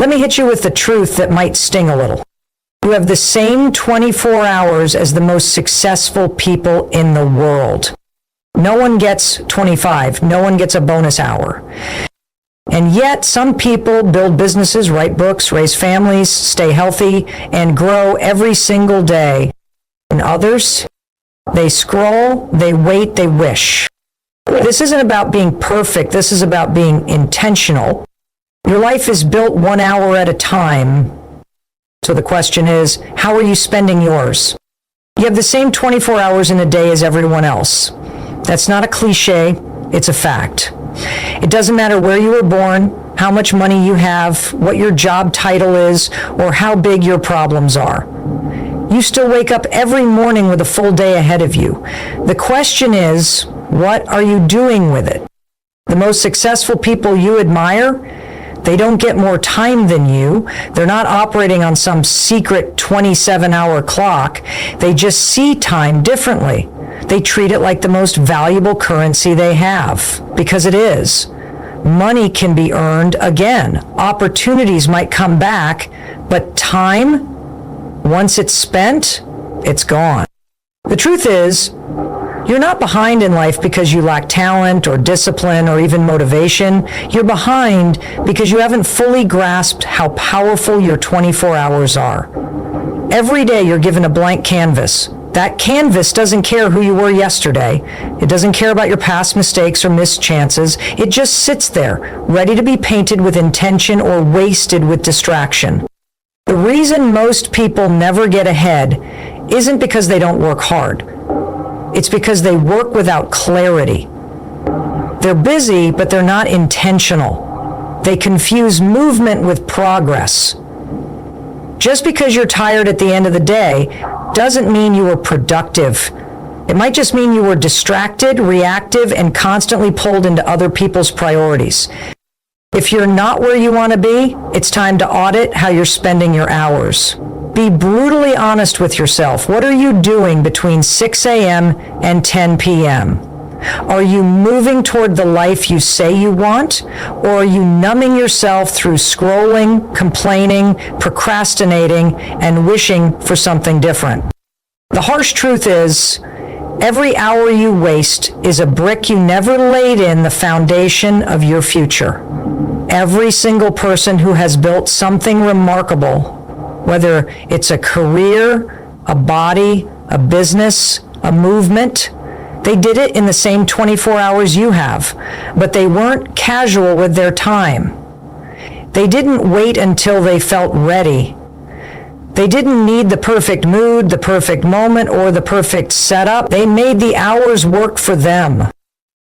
Let me hit you with the truth that might sting a little. You have the same 24 hours as the most successful people in the world. No one gets 25. No one gets a bonus hour. And yet, some people build businesses, write books, raise families, stay healthy, and grow every single day. And others, they scroll, they wait, they wish. This isn't about being perfect. This is about being intentional. Your life is built 1 hour at a time. So the question is, how are you spending yours? You have the same 24 hours in a day as everyone else. That's not a cliche. It's a fact. It doesn't matter where you were born, how much money you have, what your job title is, or how big your problems are. You still wake up every morning with a full day ahead of you. The question is, what are you doing with it? The most successful people you admire, they don't get more time than you. They're not operating on some secret 27-hour clock. They just see time differently. They treat it like the most valuable currency they have, because it is. Money can be earned again. Opportunities might come back, but time, once it's spent, it's gone. The truth is, you're not behind in life because you lack talent or discipline or even motivation. You're behind because you haven't fully grasped how powerful your 24 hours are. Every day you're given a blank canvas. That canvas doesn't care who you were yesterday. It doesn't care about your past mistakes or missed chances. It just sits there, ready to be painted with intention or wasted with distraction. The reason most people never get ahead isn't because they don't work hard. It's because they work without clarity. They're busy, but they're not intentional. They confuse movement with progress. Just because you're tired at the end of the day doesn't mean you were productive. It might just mean you were distracted, reactive, and constantly pulled into other people's priorities. If you're not where you want to be, it's time to audit how you're spending your hours. Be brutally honest with yourself. What are you doing between 6 a.m. and 10 p.m.? Are you moving toward the life you say you want, or are you numbing yourself through scrolling, complaining, procrastinating, and wishing for something different? The harsh truth is, every hour you waste is a brick you never laid in the foundation of your future. Every single person who has built something remarkable, whether it's a career, a body, a business, a movement, they did it in the same 24 hours you have, but they weren't casual with their time. They didn't wait until they felt ready. They didn't need the perfect mood, the perfect moment, or the perfect setup. They made the hours work for them.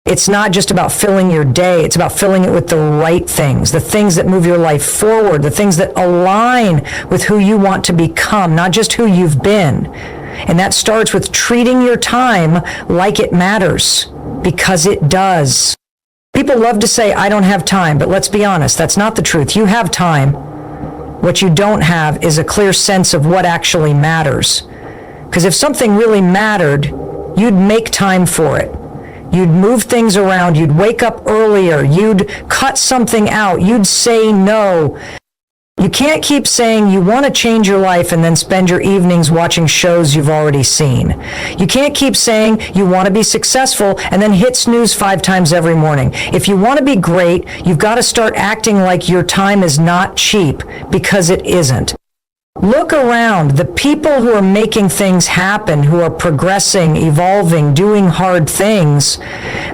It's not just about filling your day. It's about filling it with the right things, the things that move your life forward, the things that align with who you want to become, not just who you've been. And that starts with treating your time like it matters, because it does. People love to say, I don't have time, but let's be honest, that's not the truth. You have time. What you don't have is a clear sense of what actually matters. Because if something really mattered, you'd make time for it. You'd move things around. You'd wake up earlier. You'd cut something out. You'd say no. You can't keep saying you want to change your life and then spend your evenings watching shows you've already seen. You can't keep saying you want to be successful and then hit snooze 5 times every morning. If you want to be great, you've got to start acting like your time is not cheap, because it isn't. Look around. The people who are making things happen, who are progressing, evolving, doing hard things,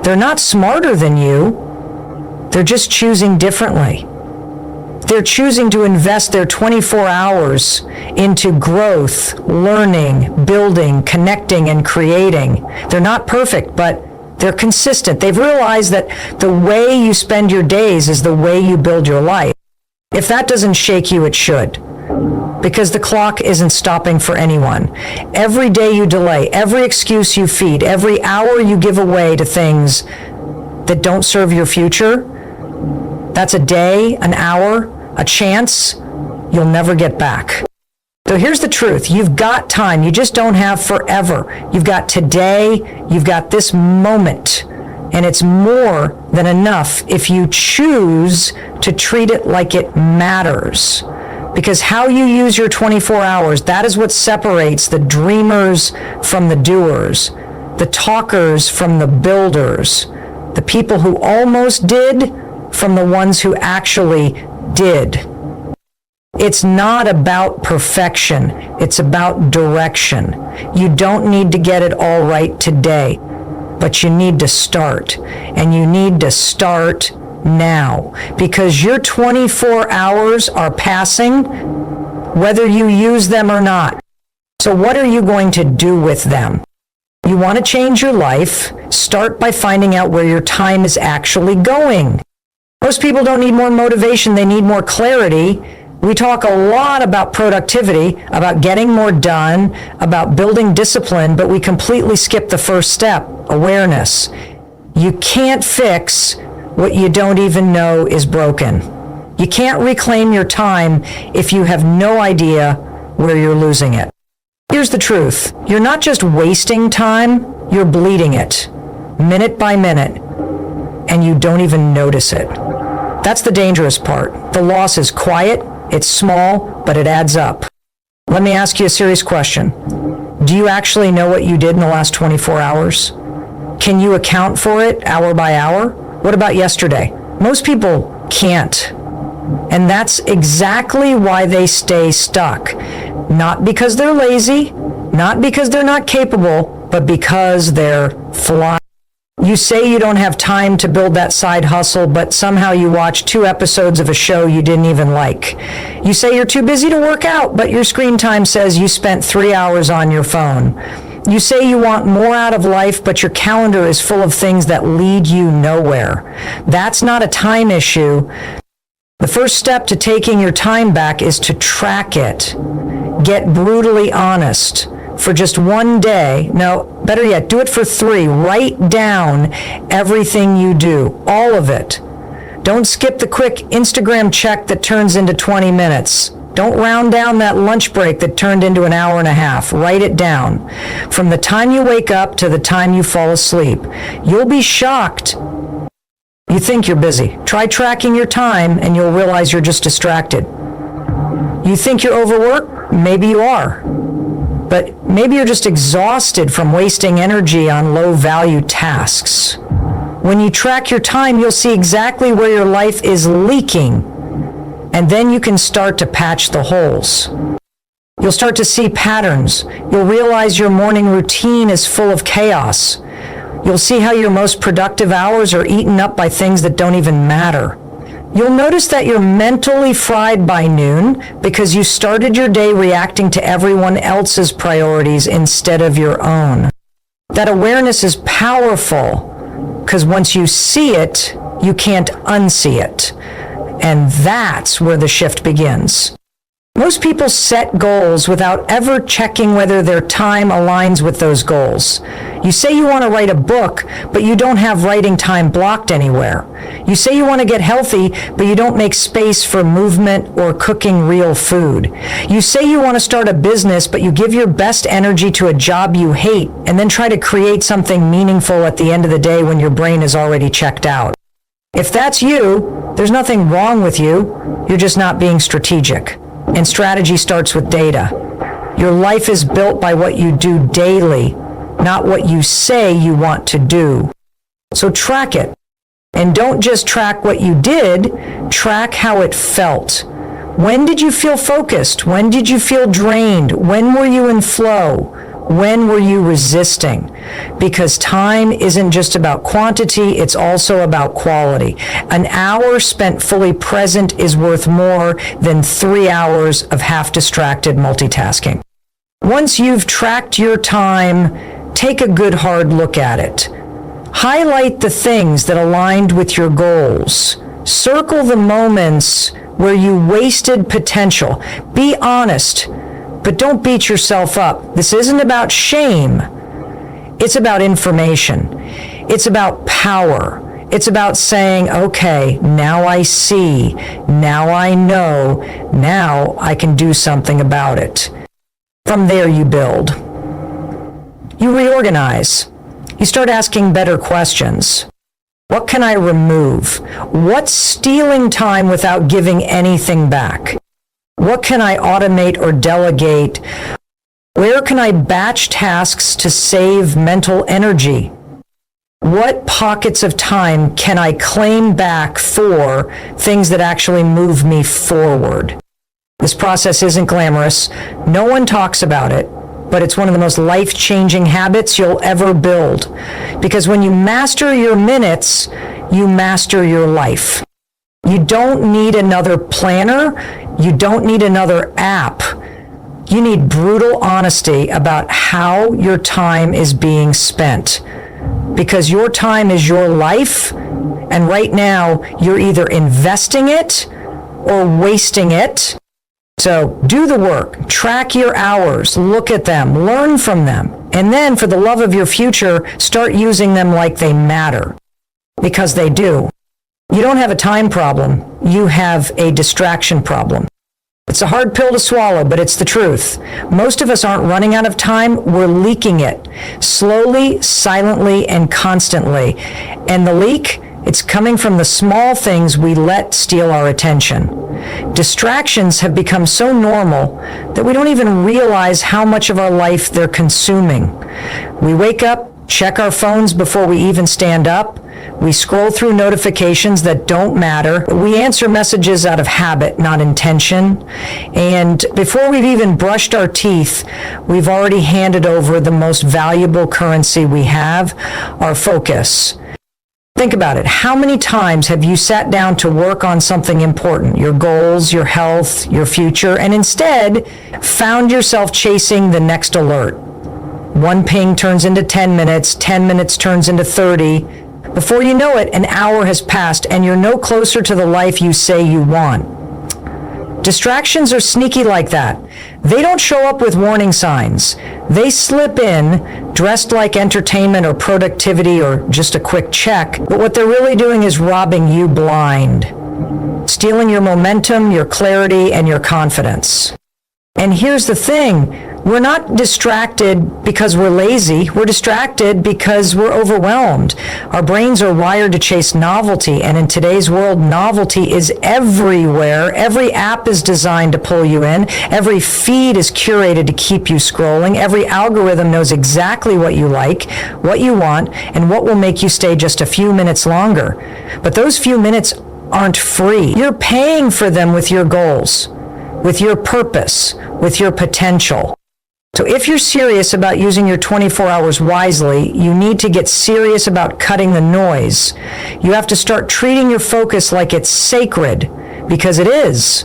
they're not smarter than you. They're just choosing differently. They're choosing to invest their 24 hours into growth, learning, building, connecting, and creating. They're not perfect, but they're consistent. They've realized that the way you spend your days is the way you build your life. If that doesn't shake you, it should. Because the clock isn't stopping for anyone. Every day you delay, every excuse you feed, every hour you give away to things that don't serve your future, that's a day, an hour, a chance you'll never get back. So here's the truth. You've got time. You just don't have forever. You've got today. You've got this moment. And it's more than enough if you choose to treat it like it matters. Because how you use your 24 hours, that is what separates the dreamers from the doers, the talkers from the builders, the people who almost did from the ones who actually did. It's not about perfection. It's about direction. You don't need to get it all right today, but you need to start. And you need to start now, because your 24 hours are passing whether you use them or not. So what are you going to do with them? You want to change your life? Start by finding out where your time is actually going. Most people don't need more motivation, they need more clarity. We talk a lot about productivity, about getting more done, about building discipline, but we completely skip the first step, awareness. You can't fix what you don't even know is broken. You can't reclaim your time if you have no idea where you're losing it. Here's the truth. You're not just wasting time, you're bleeding it, minute by minute, and you don't even notice it. That's the dangerous part. The loss is quiet, it's small, but it adds up. Let me ask you a serious question. Do you actually know what you did in the last 24 hours? Can you account for it hour by hour? What about yesterday? Most people can't. And that's exactly why they stay stuck. Not because they're lazy, not because they're not capable, but because they're flying. You say you don't have time to build that side hustle, but somehow you watch 2 episodes of a show you didn't even like. You say you're too busy to work out, but your screen time says you spent 3 hours on your phone. You say you want more out of life, but your calendar is full of things that lead you nowhere. That's not a time issue. The first step to taking your time back is to track it. Get brutally honest. For just one day, no, better yet, do it for 3. Write down everything you do, all of it. Don't skip the quick Instagram check that turns into 20 minutes. Don't round down that lunch break that turned into an hour and a half. Write it down. From the time you wake up to the time you fall asleep. You'll be shocked. You think you're busy. Try tracking your time and you'll realize you're just distracted. You think you're overworked? Maybe you are. But maybe you're just exhausted from wasting energy on low-value tasks. When you track your time, you'll see exactly where your life is leaking, and then you can start to patch the holes. You'll start to see patterns. You'll realize your morning routine is full of chaos. You'll see how your most productive hours are eaten up by things that don't even matter. You'll notice that you're mentally fried by noon because you started your day reacting to everyone else's priorities instead of your own. That awareness is powerful because once you see it, you can't unsee it. And that's where the shift begins. Most people set goals without ever checking whether their time aligns with those goals. You say you want to write a book, but you don't have writing time blocked anywhere. You say you want to get healthy, but you don't make space for movement or cooking real food. You say you want to start a business, but you give your best energy to a job you hate and then try to create something meaningful at the end of the day when your brain is already checked out. If that's you, there's nothing wrong with you. You're just not being strategic. And strategy starts with data. Your life is built by what you do daily, not what you say you want to do. So track it. And don't just track what you did, track how it felt. When did you feel focused? When did you feel drained? When were you in flow? When were you resisting? Because time isn't just about quantity, it's also about quality. An hour spent fully present is worth more than 3 hours of half-distracted multitasking. Once you've tracked your time, take a good hard look at it. Highlight the things that aligned with your goals. Circle the moments where you wasted potential. Be honest. But don't beat yourself up. This isn't about shame. It's about information. It's about power. It's about saying, okay, now I see, now I know, now I can do something about it. From there you build. You reorganize. You start asking better questions. What can I remove? What's stealing time without giving anything back? What can I automate or delegate? Where can I batch tasks to save mental energy? What pockets of time can I claim back for things that actually move me forward? This process isn't glamorous. No one talks about it, but it's one of the most life-changing habits you'll ever build. Because when you master your minutes, you master your life. You don't need another planner. You don't need another app. You need brutal honesty about how your time is being spent. Because your time is your life, and right now you're either investing it or wasting it. So do the work, track your hours, look at them, learn from them, and then for the love of your future, start using them like they matter. Because they do. You don't have a time problem, you have a distraction problem. It's a hard pill to swallow, but it's the truth. Most of us aren't running out of time, we're leaking it. Slowly, silently, and constantly. And the leak, it's coming from the small things we let steal our attention. Distractions have become so normal that we don't even realize how much of our life they're consuming. We wake up, check our phones before we even stand up. We scroll through notifications that don't matter. We answer messages out of habit, not intention. And before we've even brushed our teeth, we've already handed over the most valuable currency we have, our focus. Think about it. How many times have you sat down to work on something important, your goals, your health, your future, and instead found yourself chasing the next alert? One ping turns into 10 minutes, 10 minutes turns into 30. Before you know it, an hour has passed and you're no closer to the life you say you want. Distractions are sneaky like that. They don't show up with warning signs. They slip in, dressed like entertainment or productivity or just a quick check, but what they're really doing is robbing you blind, stealing your momentum, your clarity, and your confidence. And here's the thing. We're not distracted because we're lazy. We're distracted because we're overwhelmed. Our brains are wired to chase novelty, and in today's world, novelty is everywhere. Every app is designed to pull you in. Every feed is curated to keep you scrolling. Every algorithm knows exactly what you like, what you want, and what will make you stay just a few minutes longer. But those few minutes aren't free. You're paying for them with your goals, with your purpose, with your potential. So if you're serious about using your 24 hours wisely, you need to get serious about cutting the noise. You have to start treating your focus like it's sacred, because it is.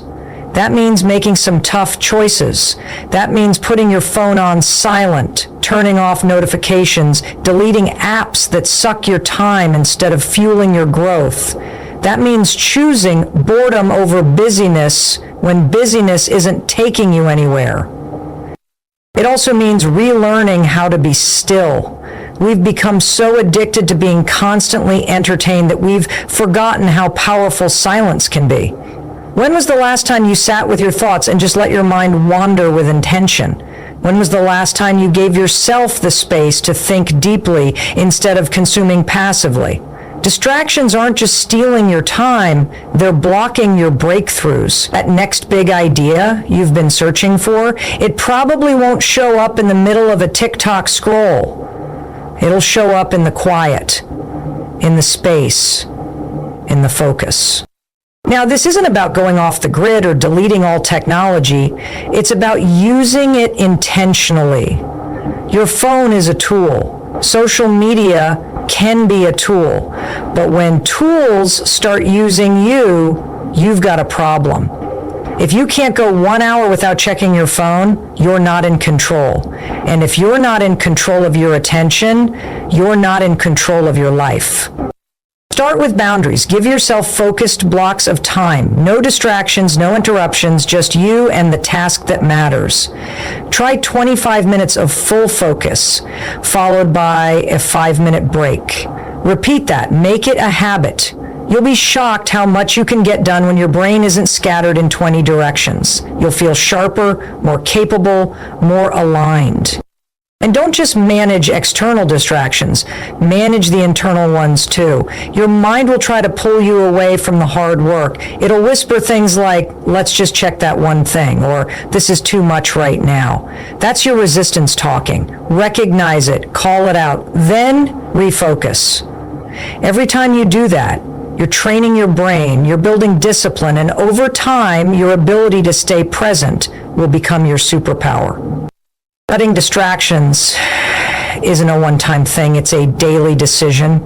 That means making some tough choices. That means putting your phone on silent, turning off notifications, deleting apps that suck your time instead of fueling your growth. That means choosing boredom over busyness when busyness isn't taking you anywhere. It also means relearning how to be still. We've become so addicted to being constantly entertained that we've forgotten how powerful silence can be. When was the last time you sat with your thoughts and just let your mind wander with intention? When was the last time you gave yourself the space to think deeply instead of consuming passively? Distractions aren't just stealing your time, they're blocking your breakthroughs. That next big idea you've been searching for, it probably won't show up in the middle of a TikTok scroll. It'll show up in the quiet, in the space, in the focus. Now, this isn't about going off the grid or deleting all technology. It's about using it intentionally. Your phone is a tool. Social media can be a tool. But when tools start using you, you've got a problem. If you can't go 1 hour without checking your phone, you're not in control. And if you're not in control of your attention, you're not in control of your life. Start with boundaries. Give yourself focused blocks of time. No distractions, no interruptions, just you and the task that matters. Try 25 minutes of full focus, followed by a 5-minute break. Repeat that. Make it a habit. You'll be shocked how much you can get done when your brain isn't scattered in 20 directions. You'll feel sharper, more capable, more aligned. And don't just manage external distractions, manage the internal ones too. Your mind will try to pull you away from the hard work. It'll whisper things like, let's just check that one thing, or this is too much right now. That's your resistance talking. Recognize it, call it out, then refocus. Every time you do that, you're training your brain, you're building discipline, and over time, your ability to stay present will become your superpower. Cutting distractions isn't a one-time thing, it's a daily decision.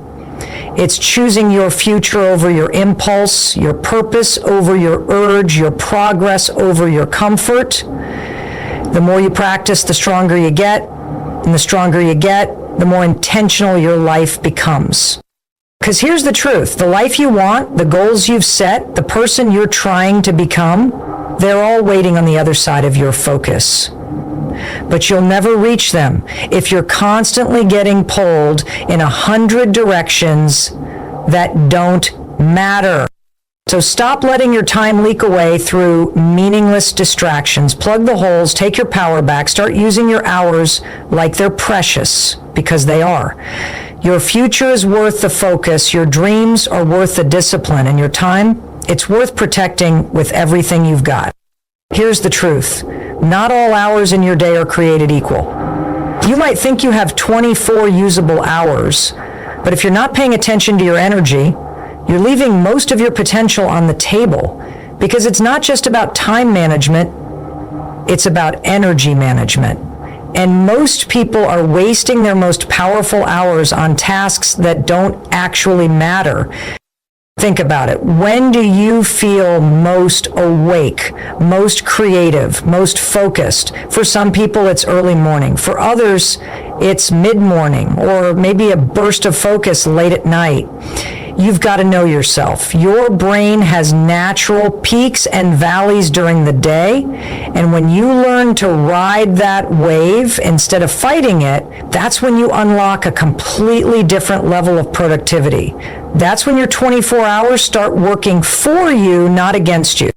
It's choosing your future over your impulse, your purpose over your urge, your progress over your comfort. The more you practice, the stronger you get, and the stronger you get, the more intentional your life becomes. Because here's the truth, the life you want, the goals you've set, the person you're trying to become, they're all waiting on the other side of your focus. But you'll never reach them if you're constantly getting pulled in 100 directions that don't matter. So stop letting your time leak away through meaningless distractions. Plug the holes, take your power back, start using your hours like they're precious, because they are. Your future is worth the focus, your dreams are worth the discipline, and your time, it's worth protecting with everything you've got. Here's the truth. Not all hours in your day are created equal. You might think you have 24 usable hours, but if you're not paying attention to your energy, you're leaving most of your potential on the table, because it's not just about time management, it's about energy management. And most people are wasting their most powerful hours on tasks that don't actually matter. Think about it. When do you feel most awake, most creative, most focused? For some people, it's early morning. For others, it's mid-morning or maybe a burst of focus late at night. You've got to know yourself. Your brain has natural peaks and valleys during the day, and when you learn to ride that wave instead of fighting it, that's when you unlock a completely different level of productivity. That's when your 24 hours start working for you, not against you.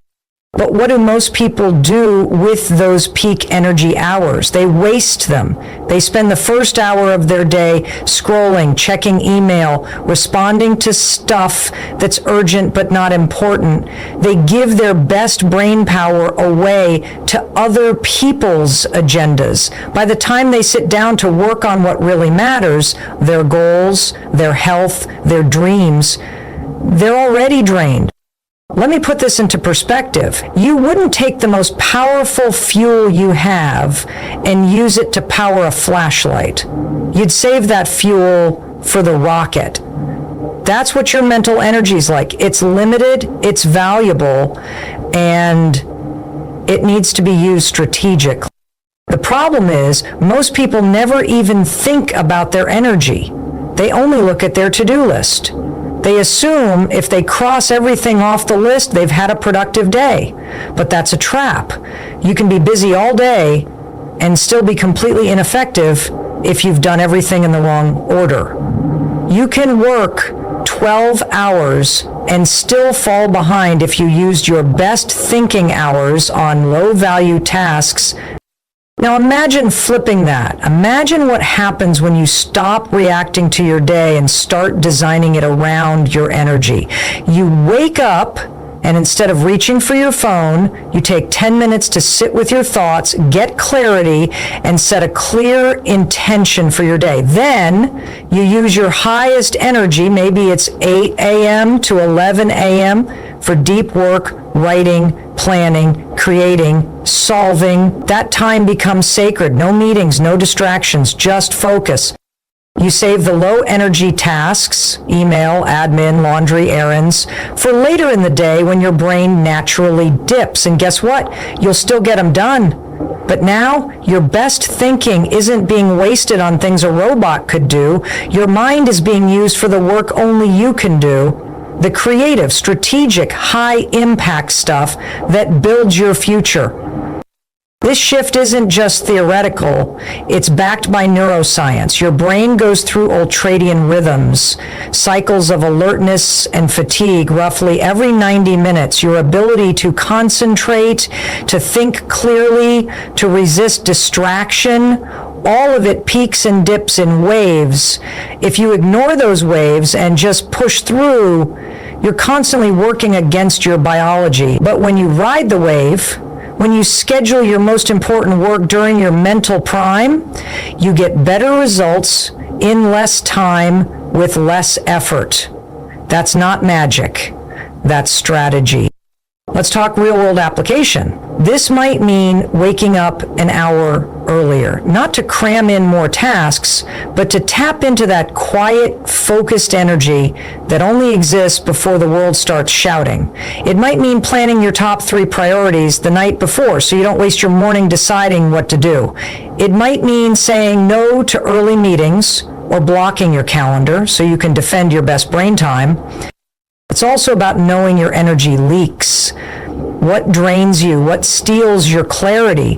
But what do most people do with those peak energy hours? They waste them. They spend the first hour of their day scrolling, checking email, responding to stuff that's urgent but not important. They give their best brain power away to other people's agendas. By the time they sit down to work on what really matters, their goals, their health, their dreams, they're already drained. Let me put this into perspective. You wouldn't take the most powerful fuel you have and use it to power a flashlight. You'd save that fuel for the rocket. That's what your mental energy is like. It's limited, it's valuable, and it needs to be used strategically. The problem is, most people never even think about their energy. They only look at their to-do list. They assume if they cross everything off the list, they've had a productive day. But that's a trap. You can be busy all day and still be completely ineffective if you've done everything in the wrong order. You can work 12 hours and still fall behind if you used your best thinking hours on low-value tasks. Now imagine flipping that. Imagine what happens when you stop reacting to your day and start designing it around your energy. You wake up, and instead of reaching for your phone, you take 10 minutes to sit with your thoughts, get clarity, and set a clear intention for your day. Then you use your highest energy, maybe it's 8 a.m. to 11 a.m., for deep work, writing, planning, creating, solving. That time becomes sacred. No meetings, no distractions, just focus. You save the low energy tasks, email, admin, laundry, errands, for later in the day when your brain naturally dips. And guess what? You'll still get them done. But now your best thinking isn't being wasted on things a robot could do. Your mind is being used for the work only you can do. The creative, strategic, high-impact stuff that builds your future. This shift isn't just theoretical, it's backed by neuroscience. Your brain goes through ultradian rhythms, cycles of alertness and fatigue roughly every 90 minutes. Your ability to concentrate, to think clearly, to resist distraction, all of it peaks and dips in waves. If you ignore those waves and just push through, you're constantly working against your biology. But when you ride the wave, when you schedule your most important work during your mental prime, you get better results in less time with less effort. That's not magic. That's strategy. Let's talk real-world application. This might mean waking up an hour earlier, not to cram in more tasks, but to tap into that quiet, focused energy that only exists before the world starts shouting. It might mean planning your top 3 priorities the night before so you don't waste your morning deciding what to do. It might mean saying no to early meetings or blocking your calendar so you can defend your best brain time. It's also about knowing your energy leaks. What drains you? What steals your clarity?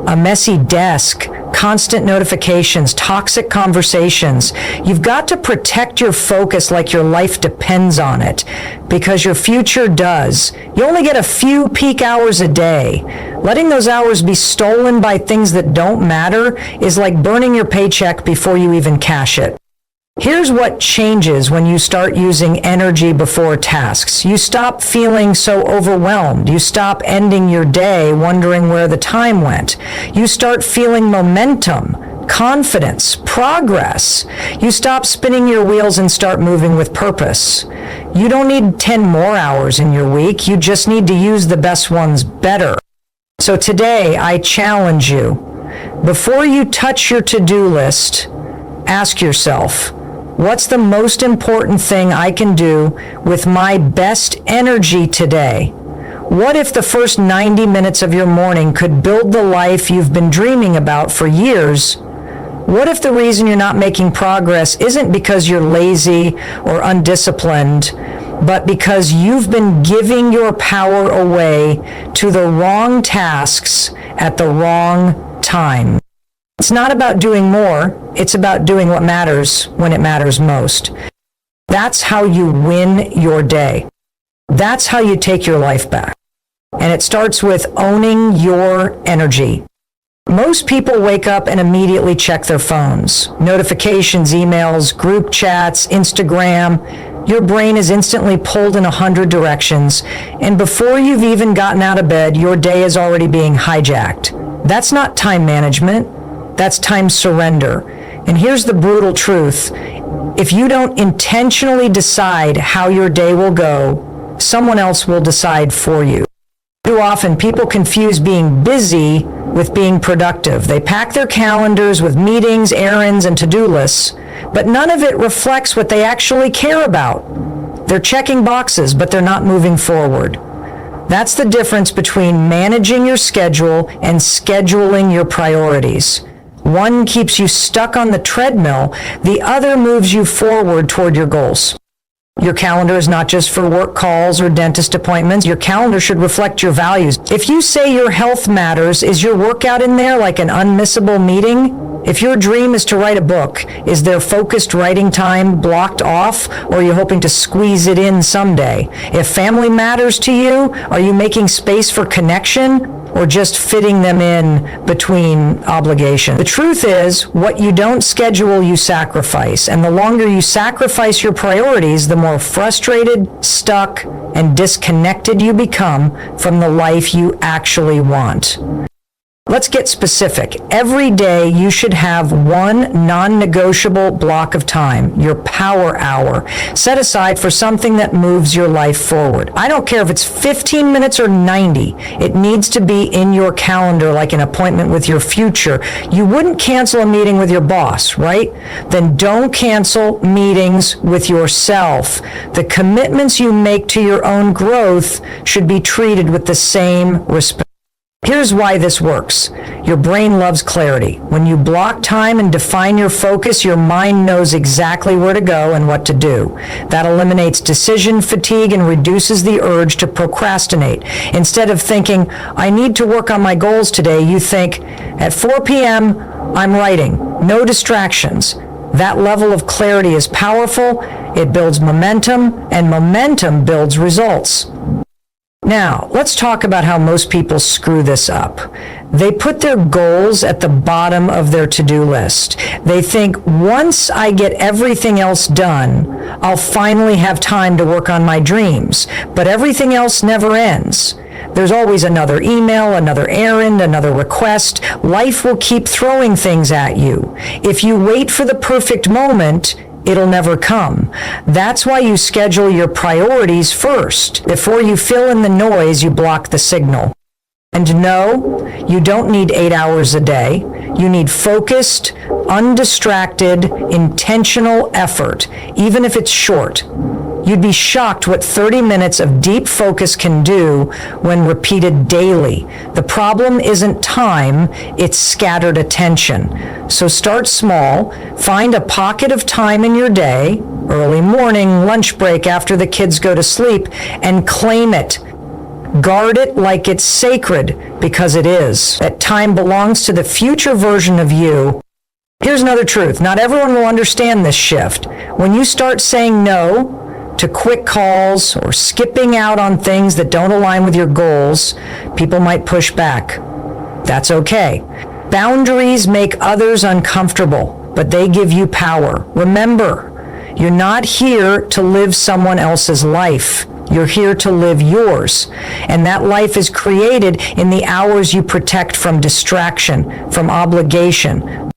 A messy desk, constant notifications, toxic conversations. You've got to protect your focus like your life depends on it, because your future does. You only get a few peak hours a day. Letting those hours be stolen by things that don't matter is like burning your paycheck before you even cash it. Here's what changes when you start using energy before tasks. You stop feeling so overwhelmed. You stop ending your day wondering where the time went. You start feeling momentum, confidence, progress. You stop spinning your wheels and start moving with purpose. You don't need 10 more hours in your week. You just need to use the best ones better. So today, I challenge you. Before you touch your to-do list, ask yourself, what's the most important thing I can do with my best energy today? What if the first 90 minutes of your morning could build the life you've been dreaming about for years? What if the reason you're not making progress isn't because you're lazy or undisciplined, but because you've been giving your power away to the wrong tasks at the wrong time? It's not about doing more, it's about doing what matters when it matters most. That's how you win your day. That's how you take your life back. And it starts with owning your energy. Most people wake up and immediately check their phones. Notifications, emails, group chats, Instagram. Your brain is instantly pulled in 100 directions, and before you've even gotten out of bed, your day is already being hijacked. That's not time management. That's time surrender. And here's the brutal truth. If you don't intentionally decide how your day will go, someone else will decide for you. Too often, people confuse being busy with being productive. They pack their calendars with meetings, errands, and to-do lists, but none of it reflects what they actually care about. They're checking boxes, but they're not moving forward. That's the difference between managing your schedule and scheduling your priorities. One keeps you stuck on the treadmill, the other moves you forward toward your goals. Your calendar is not just for work calls or dentist appointments. Your calendar should reflect your values. If you say your health matters, is your workout in there like an unmissable meeting? If your dream is to write a book, is there focused writing time blocked off, or are you hoping to squeeze it in someday? If family matters to you, are you making space for connection, or just fitting them in between obligations? The truth is, what you don't schedule, you sacrifice. And the longer you sacrifice your priorities, the more frustrated, stuck, and disconnected you become from the life you actually want. Let's get specific. Every day you should have one non-negotiable block of time, your power hour, set aside for something that moves your life forward. I don't care if it's 15 minutes or 90. It needs to be in your calendar like an appointment with your future. You wouldn't cancel a meeting with your boss, right? Then don't cancel meetings with yourself. The commitments you make to your own growth should be treated with the same respect. Here's why this works. Your brain loves clarity. When you block time and define your focus, your mind knows exactly where to go and what to do. That eliminates decision fatigue and reduces the urge to procrastinate. Instead of thinking, I need to work on my goals today, you think, at 4 p.m., I'm writing. No distractions. That level of clarity is powerful. It builds momentum, and momentum builds results. Now, let's talk about how most people screw this up. They put their goals at the bottom of their to-do list. They think, once I get everything else done, I'll finally have time to work on my dreams. But everything else never ends. There's always another email, another errand, another request. Life will keep throwing things at you. If you wait for the perfect moment, it'll never come. That's why you schedule your priorities first. Before you fill in the noise, you block the signal. And no, you don't need 8 hours a day. You need focused, undistracted, intentional effort, even if it's short. You'd be shocked what 30 minutes of deep focus can do when repeated daily. The problem isn't time, it's scattered attention. So start small, find a pocket of time in your day, early morning, lunch break, after the kids go to sleep, and claim it. Guard it like it's sacred, because it is. That time belongs to the future version of you. Here's another truth. Not everyone will understand this shift. When you start saying no to quick calls or skipping out on things that don't align with your goals, people might push back. That's okay. Boundaries make others uncomfortable, but they give you power. Remember, you're not here to live someone else's life. You're here to live yours. And that life is created in the hours you protect from distraction, from obligation.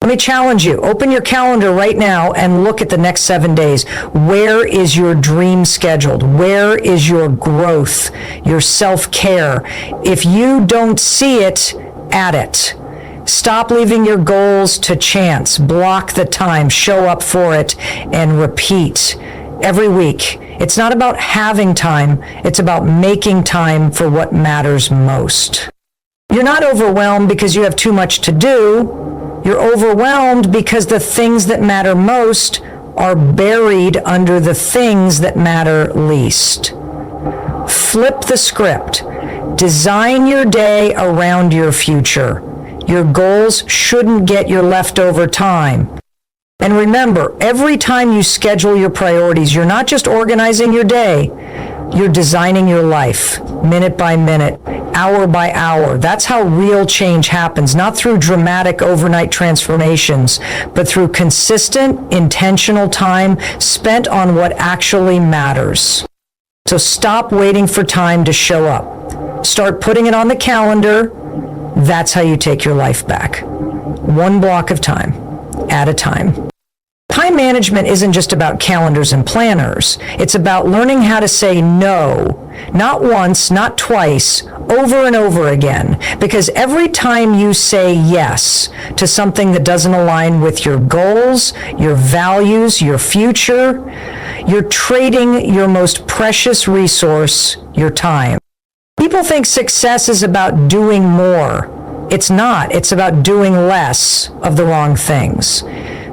Let me challenge you. Open your calendar right now and look at the next 7 days. Where is your dream scheduled? Where is your growth, your self-care? If you don't see it, add it. Stop leaving your goals to chance. Block the time, show up for it, and repeat every week. It's not about having time, it's about making time for what matters most. You're not overwhelmed because you have too much to do. You're overwhelmed because the things that matter most are buried under the things that matter least. Flip the script. Design your day around your future. Your goals shouldn't get your leftover time. And remember, every time you schedule your priorities, you're not just organizing your day, you're designing your life, minute by minute, hour by hour. That's how real change happens, not through dramatic overnight transformations, but through consistent, intentional time spent on what actually matters. So stop waiting for time to show up. Start putting it on the calendar. That's how you take your life back. One block of time at a time. Time management isn't just about calendars and planners. It's about learning how to say no, not once, not twice, over and over again. Because every time you say yes to something that doesn't align with your goals, your values, your future, you're trading your most precious resource, your time. People think success is about doing more. It's not. It's about doing less of the wrong things.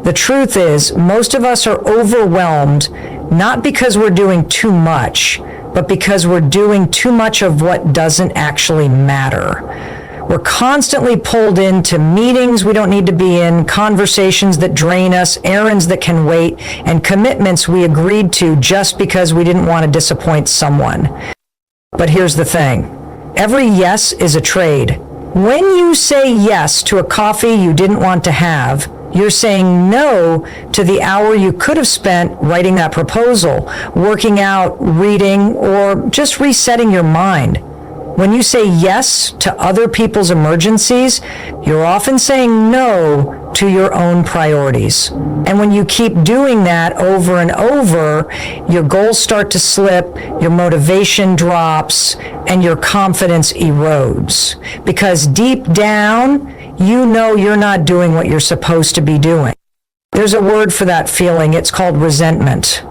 The truth is, most of us are overwhelmed not because we're doing too much, but because we're doing too much of what doesn't actually matter. We're constantly pulled into meetings we don't need to be in, conversations that drain us, errands that can wait, and commitments we agreed to just because we didn't want to disappoint someone. But here's the thing. Every yes is a trade. When you say yes to a coffee you didn't want to have, you're saying no to the hour you could have spent writing that proposal, working out, reading, or just resetting your mind. When you say yes to other people's emergencies, you're often saying no to your own priorities. And when you keep doing that over and over, your goals start to slip, your motivation drops, and your confidence erodes. Because deep down, you know you're not doing what you're supposed to be doing. There's a word for that feeling. It's called resentment,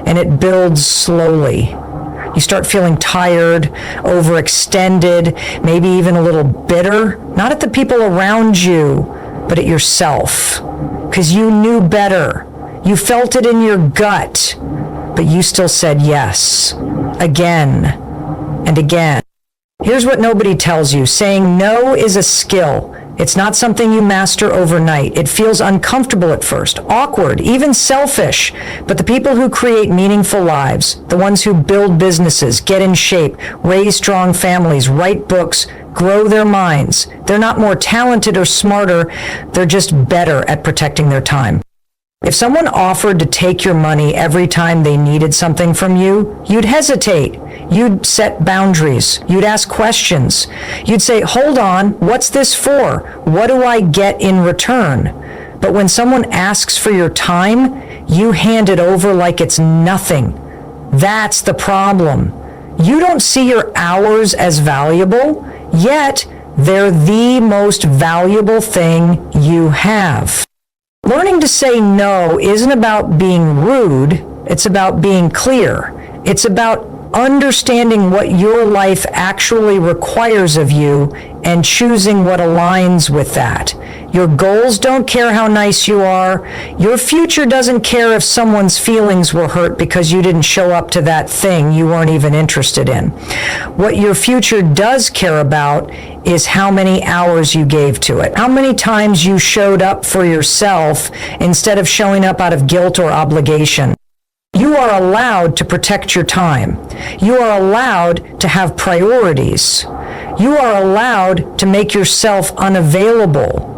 and it builds slowly. You start feeling tired, overextended, maybe even a little bitter, not at the people around you, but at yourself. Because you knew better. You felt it in your gut, but you still said yes, again and again. Here's what nobody tells you. Saying no is a skill. It's not something you master overnight. It feels uncomfortable at first, awkward, even selfish. But the people who create meaningful lives, the ones who build businesses, get in shape, raise strong families, write books, grow their minds, they're not more talented or smarter, they're just better at protecting their time. If someone offered to take your money every time they needed something from you, you'd hesitate. You'd set boundaries. You'd ask questions. You'd say, hold on, what's this for? What do I get in return? But when someone asks for your time, you hand it over like it's nothing. That's the problem. You don't see your hours as valuable, yet they're the most valuable thing you have. Learning to say no isn't about being rude, it's about being clear. It's about understanding what your life actually requires of you and choosing what aligns with that. Your goals don't care how nice you are. Your future doesn't care if someone's feelings were hurt because you didn't show up to that thing you weren't even interested in. What your future does care about is how many hours you gave to it, how many times you showed up for yourself instead of showing up out of guilt or obligation. You are allowed to protect your time. You are allowed to have priorities. You are allowed to make yourself unavailable.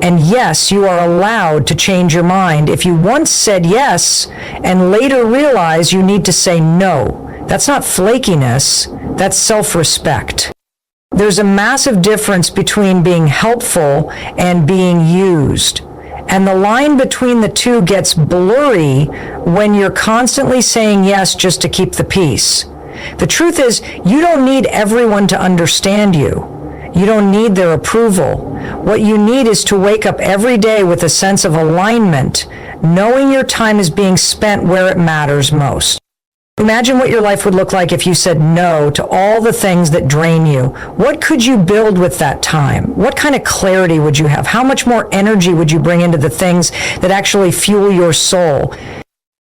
And yes, you are allowed to change your mind if you once said yes and later realize you need to say no. That's not flakiness, that's self-respect. There's a massive difference between being helpful and being used. And the line between the two gets blurry when you're constantly saying yes just to keep the peace. The truth is, you don't need everyone to understand you. You don't need their approval. What you need is to wake up every day with a sense of alignment, knowing your time is being spent where it matters most. Imagine what your life would look like if you said no to all the things that drain you. What could you build with that time? What kind of clarity would you have? How much more energy would you bring into the things that actually fuel your soul?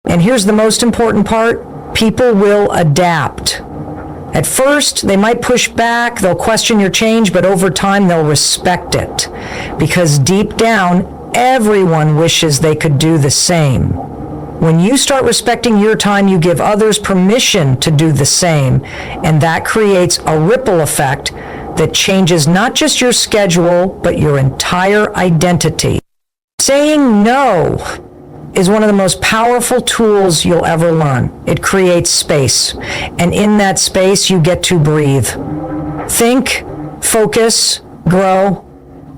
And here's the most important part. People will adapt. At first, they might push back, they'll question your change, but over time, they'll respect it. Because deep down, everyone wishes they could do the same. When you start respecting your time, you give others permission to do the same, and that creates a ripple effect that changes not just your schedule, but your entire identity. Saying no is one of the most powerful tools you'll ever learn. It creates space, and in that space, you get to breathe. Think, focus, grow.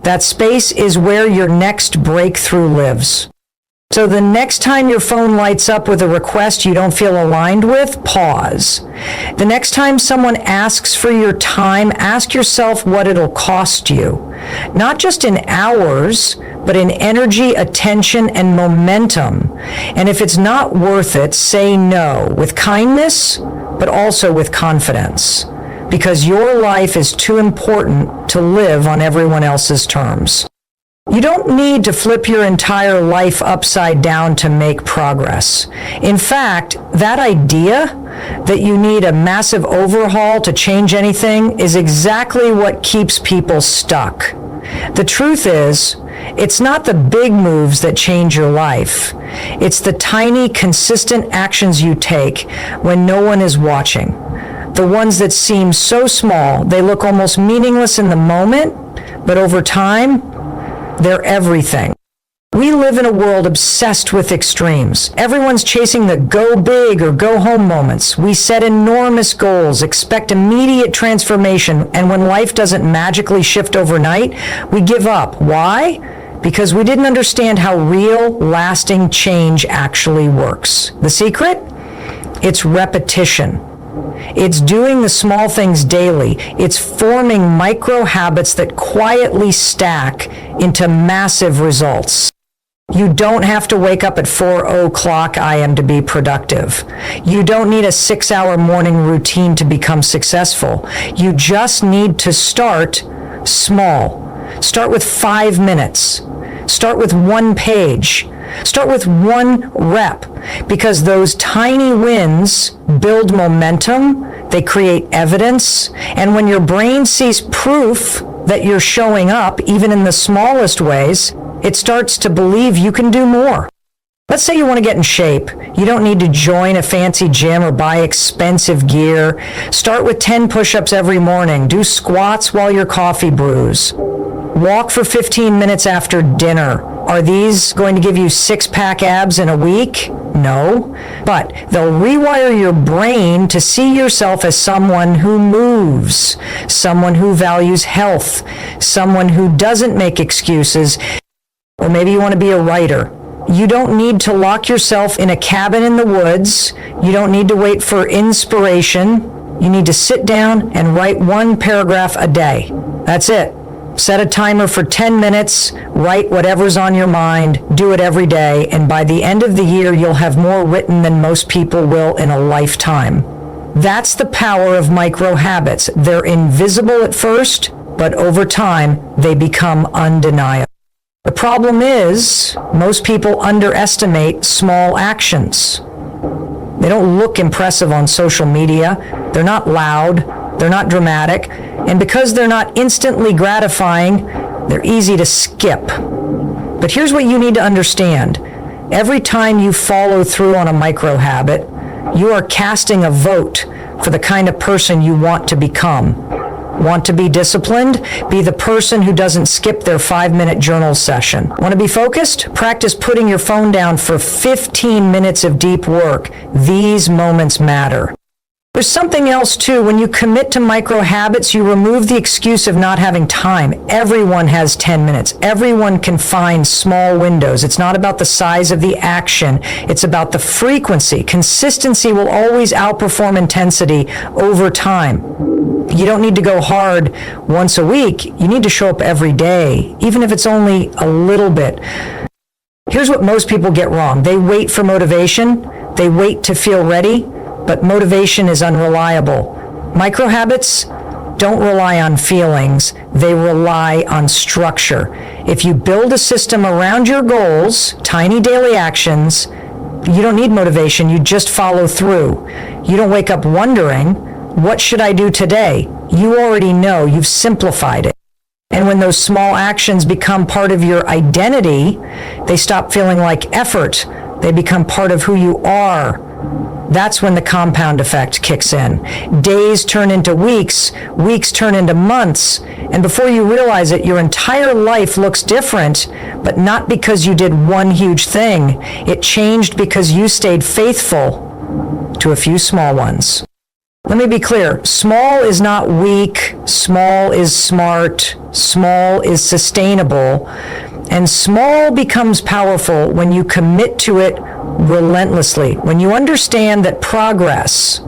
That space is where your next breakthrough lives. So the next time your phone lights up with a request you don't feel aligned with, pause. The next time someone asks for your time, ask yourself what it'll cost you. Not just in hours, but in energy, attention, and momentum. And if it's not worth it, say no with kindness, but also with confidence. Because your life is too important to live on everyone else's terms. You don't need to flip your entire life upside down to make progress. In fact, that idea that you need a massive overhaul to change anything is exactly what keeps people stuck. The truth is, it's not the big moves that change your life. It's the tiny, consistent actions you take when no one is watching. The ones that seem so small, they look almost meaningless in the moment, but over time, they're everything. We live in a world obsessed with extremes. Everyone's chasing the go big or go home moments. We set enormous goals, expect immediate transformation, and when life doesn't magically shift overnight, we give up. Why? Because we didn't understand how real, lasting change actually works. The secret? It's repetition. It's doing the small things daily. It's forming micro habits that quietly stack into massive results. You don't have to wake up at 4:00 a.m. to be productive. You don't need a 6-hour morning routine to become successful. You just need to start small. Start with 5 minutes. Start with 1 page. Start with 1 rep, because those tiny wins build momentum, they create evidence, and when your brain sees proof that you're showing up, even in the smallest ways, it starts to believe you can do more. Let's say you want to get in shape. You don't need to join a fancy gym or buy expensive gear. Start with 10 push-ups every morning. Do squats while your coffee brews. Walk for 15 minutes after dinner. Are these going to give you six-pack abs in a week? No. But they'll rewire your brain to see yourself as someone who moves, someone who values health, someone who doesn't make excuses. Or maybe you want to be a writer. You don't need to lock yourself in a cabin in the woods. You don't need to wait for inspiration. You need to sit down and write one paragraph a day. That's it. Set a timer for 10 minutes, write whatever's on your mind, do it every day, and by the end of the year, you'll have more written than most people will in a lifetime. That's the power of micro habits. They're invisible at first, but over time, they become undeniable. The problem is, most people underestimate small actions. They don't look impressive on social media. They're not loud. They're not dramatic. And because they're not instantly gratifying, they're easy to skip. But here's what you need to understand. Every time you follow through on a micro habit, you are casting a vote for the kind of person you want to become. Want to be disciplined? Be the person who doesn't skip their 5-minute journal session. Want to be focused? Practice putting your phone down for 15 minutes of deep work. These moments matter. There's something else too. When you commit to micro habits, you remove the excuse of not having time. Everyone has 10 minutes. Everyone can find small windows. It's not about the size of the action. It's about the frequency. Consistency will always outperform intensity over time. You don't need to go hard once a week. You need to show up every day, even if it's only a little bit. Here's what most people get wrong. They wait for motivation. They wait to feel ready, but motivation is unreliable. Micro habits don't rely on feelings. They rely on structure. If you build a system around your goals, tiny daily actions, you don't need motivation. You just follow through. You don't wake up wondering, what should I do today? You already know. You've simplified it. And when those small actions become part of your identity, they stop feeling like effort. They become part of who you are. That's when the compound effect kicks in. Days turn into weeks, weeks turn into months, and before you realize it, your entire life looks different, but not because you did one huge thing. It changed because you stayed faithful to a few small ones. Let me be clear. Small is not weak. Small is smart. Small is sustainable. And small becomes powerful when you commit to it relentlessly. When you understand that progress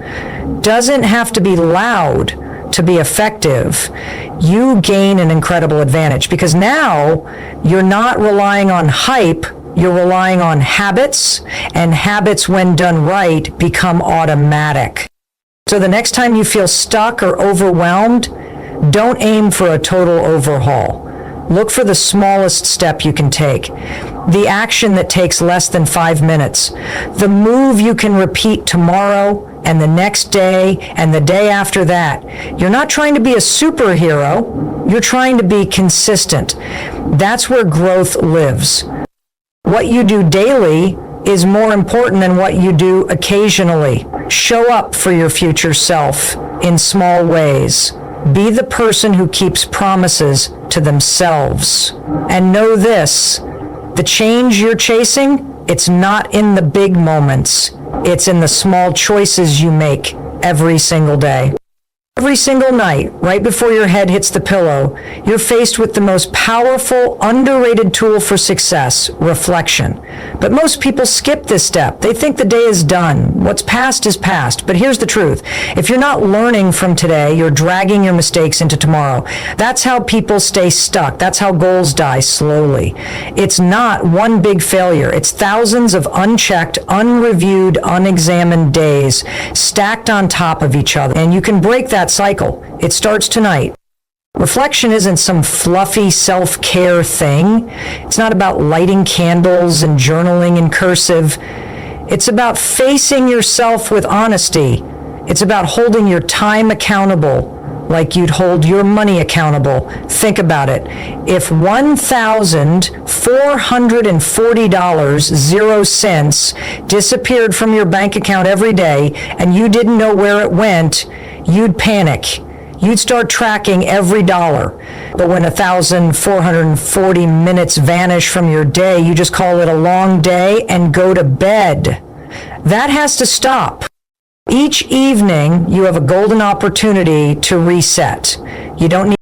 doesn't have to be loud to be effective, you gain an incredible advantage because now you're not relying on hype. You're relying on habits, and habits, when done right, become automatic. So the next time you feel stuck or overwhelmed, don't aim for a total overhaul. Look for the smallest step you can take, the action that takes less than 5 minutes, the move you can repeat tomorrow and the next day and the day after that. You're not trying to be a superhero. You're trying to be consistent. That's where growth lives. What you do daily is more important than what you do occasionally. Show up for your future self in small ways. Be the person who keeps promises to themselves. And know this, the change you're chasing, it's not in the big moments. It's in the small choices you make every single day. Every single night, right before your head hits the pillow, you're faced with the most powerful, underrated tool for success, reflection. But most people skip this step. They think the day is done. What's past is past. But here's the truth. If you're not learning from today, you're dragging your mistakes into tomorrow. That's how people stay stuck. That's how goals die slowly. It's not one big failure. It's thousands of unchecked, unreviewed, unexamined days stacked on top of each other. And you can break that cycle. It starts tonight. Reflection isn't some fluffy self-care thing. It's not about lighting candles and journaling in cursive. It's about facing yourself with honesty. It's about holding your time accountable, like you'd hold your money accountable. Think about it. If $1,440.00 disappeared from your bank account every day and you didn't know where it went, you'd panic. You'd start tracking every dollar. But when 1,440 minutes vanish from your day, you just call it a long day and go to bed. That has to stop. Each evening, you have a golden opportunity to reset. You don't need